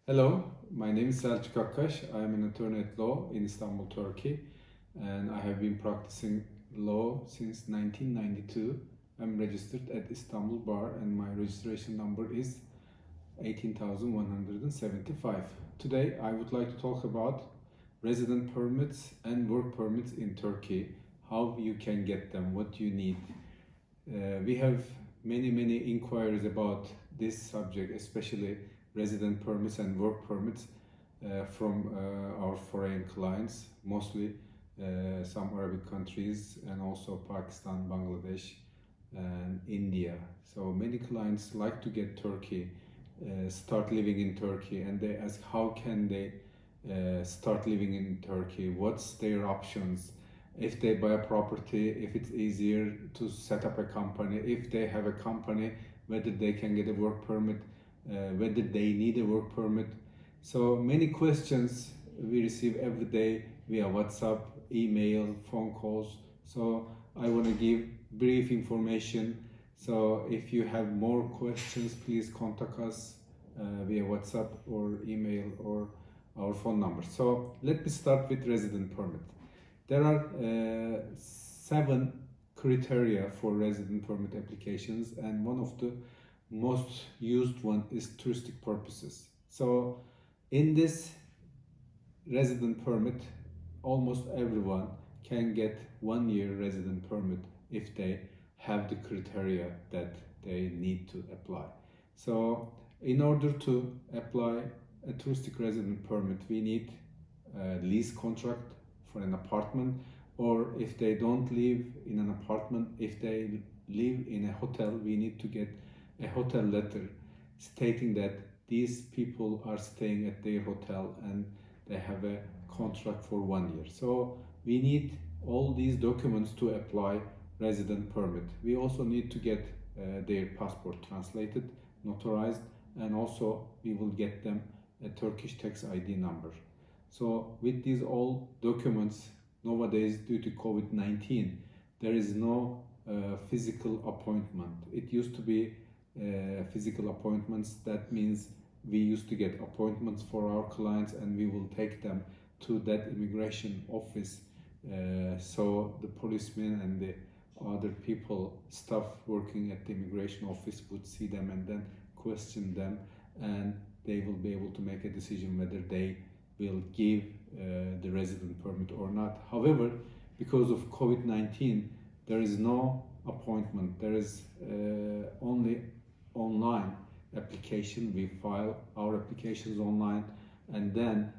Hello, my name is Selçuk Akkaş. I am an attorney at law in Istanbul, Turkey, and I have been practicing law since 1992. I'm registered at Istanbul Bar and my registration number is 18,175. Today I would like to talk about resident permits and work permits in Turkey, how you can get them, what you need. We have many inquiries about this subject, especially resident permits and work permits from our foreign clients, mostly some Arabic countries and also Pakistan, Bangladesh and India. So many clients like to get Turkey, start living in Turkey, and they ask how can they start living in Turkey, what's their options, if they buy a property, if it's easier to set up a company, if they have a company, whether they can get a work permit, whether they need a work permit. So many questions we receive every day via WhatsApp, email, phone calls. So I want to give brief information. So if you have more questions, please contact us via WhatsApp or email or our phone number. So let me start with resident permit. There are 7 criteria for resident permit applications, and one of the most used one is touristic purposes. So in this resident permit, almost everyone can get 1 year resident permit if they have the criteria that they need to apply. So in order to apply a touristic resident permit, we need a lease contract for an apartment, or if they don't live in an apartment, if they live in a hotel, we need to get a hotel letter stating that these people are staying at their hotel and they have a contract for 1 year. So we need all these documents to apply resident permit. We also need to get their passport translated, notarized, and also we will get them a Turkish tax ID number. So with these all documents, nowadays due to COVID-19, there is no physical appointment. It used to be physical appointments. That means we used to get appointments for our clients and we will take them to that immigration office. So the policemen and the other people, staff working at the immigration office would see them and then question them, and they will be able to make a decision whether they will give the resident permit or not. However, because of COVID-19, there is no appointment. There is only online application. We file our applications online, and then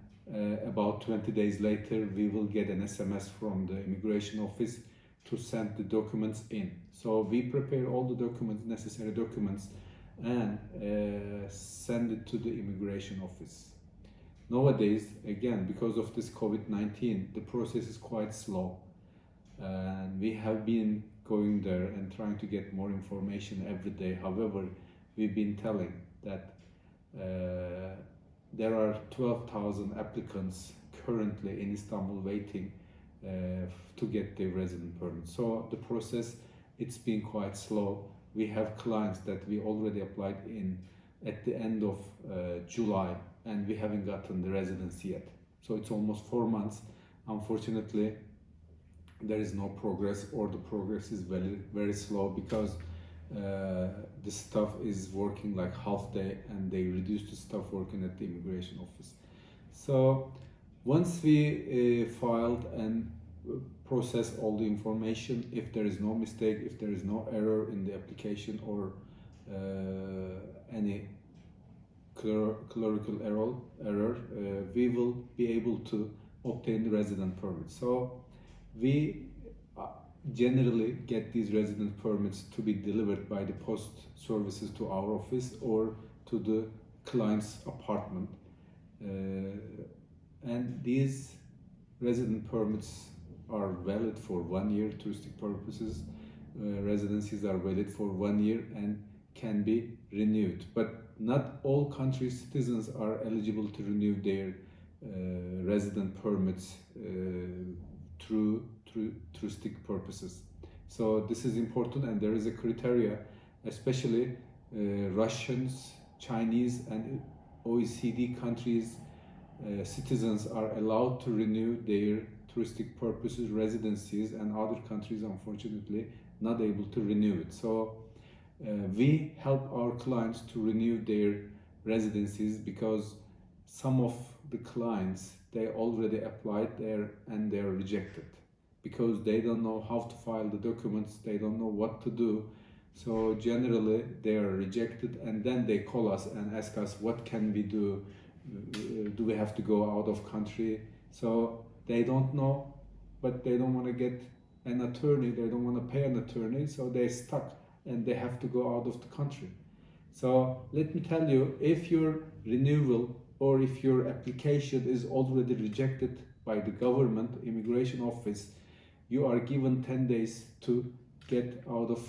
about 20 days later we will get an SMS from the immigration office to send the documents in. So we prepare all the documents, necessary documents, and send it to the immigration office. Nowadays, again, because of this COVID-19, the process is quite slow, and we have been going there and trying to get more information every day. However, we've been telling that there are 12,000 applicants currently in Istanbul waiting to get their resident permit. So the process, it's been quite slow. We have clients that we already applied in at the end of July, and we haven't gotten the residency yet. So it's almost 4 months. Unfortunately, there is no progress, or the progress is very slow because the staff is working like half day and they reduced the staff working at the immigration office. So once we filed and process all the information, if there is no mistake, if there is no error in the application or any clerical error, we will be able to obtain the resident permit. So we generally get these resident permits to be delivered by the post services to our office or to the client's apartment. And these resident permits are valid for 1 year. Touristic purposes, residencies are valid for 1 year and can be renewed. But not all countries' citizens are eligible to renew their resident permits through touristic purposes. So this is important, and there is a criteria, especially Russians, Chinese, and OECD countries citizens are allowed to renew their touristic purposes residencies, and other countries unfortunately not able to renew it. So we help our clients to renew their residencies, because some of the clients, they already applied there and they are rejected because they don't know how to file the documents, they don't know what to do. So generally they are rejected, and then they call us and ask us, what can we do? Do we have to go out of country? So they don't know, but they don't want to get an attorney, they don't want to pay an attorney, so they're stuck and they have to go out of the country. So let me tell you, if your renewal or if your application is already rejected by the government immigration office, you are given 10 days to get out of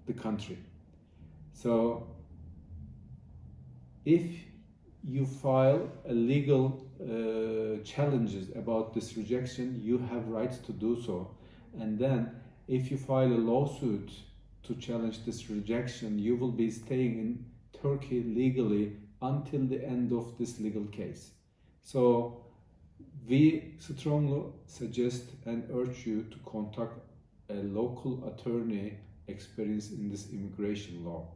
the country. So if you file a legal challenges about this rejection, you have rights to do so. And then if you file a lawsuit to challenge this rejection, you will be staying in Turkey legally until the end of this legal case. So we strongly suggest and urge you to contact a local attorney experienced in this immigration law.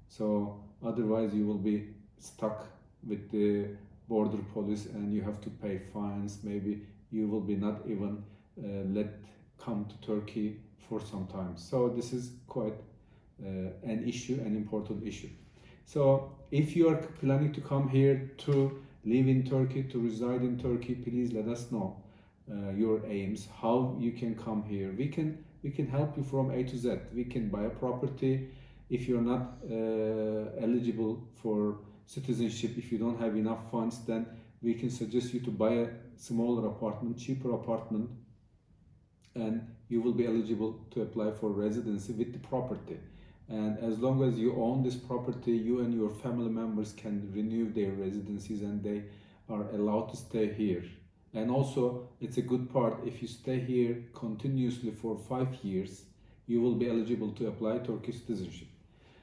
So otherwise you will be stuck with the border police and you have to pay fines. Maybe you will be not even let come to Turkey for some time. So this is quite an issue, an important issue. So if you are planning to come here to live in Turkey, to reside in Turkey, please let us know your aims, how you can come here. We can help you from A to Z. We can buy a property. If you're not eligible for citizenship, if you don't have enough funds, then we can suggest you to buy a smaller apartment, cheaper apartment, and you will be eligible to apply for residency with the property. And as long as you own this property, you and your family members can renew their residencies and they are allowed to stay here. And also, it's a good part, if you stay here continuously for 5 years, you will be eligible to apply Turkish citizenship.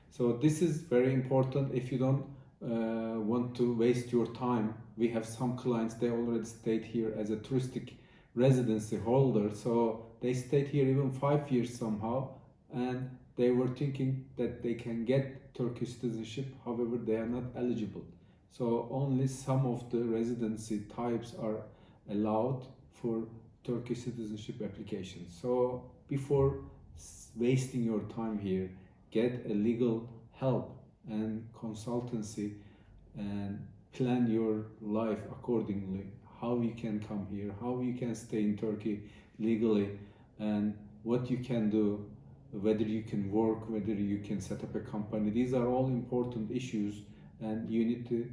So this is very important. If you don't want to waste your time, we have some clients, they already stayed here as a touristic residency holder, so they stayed here even 5 years somehow, and they were thinking that they can get Turkish citizenship, however they are not eligible. So only some of the residency types are allowed for Turkish citizenship applications. So before wasting your time here, get a legal help and consultancy and plan your life accordingly. How you can come here, how you can stay in Turkey legally, and what you can do, whether you can work, whether you can set up a company. These are all important issues and you need to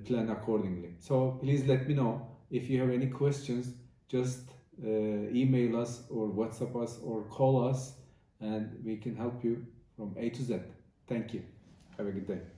plan accordingly. So please let me know if you have any questions. Just email us or WhatsApp us or call us and we can help you from A to Z. Thank you. Have a good day.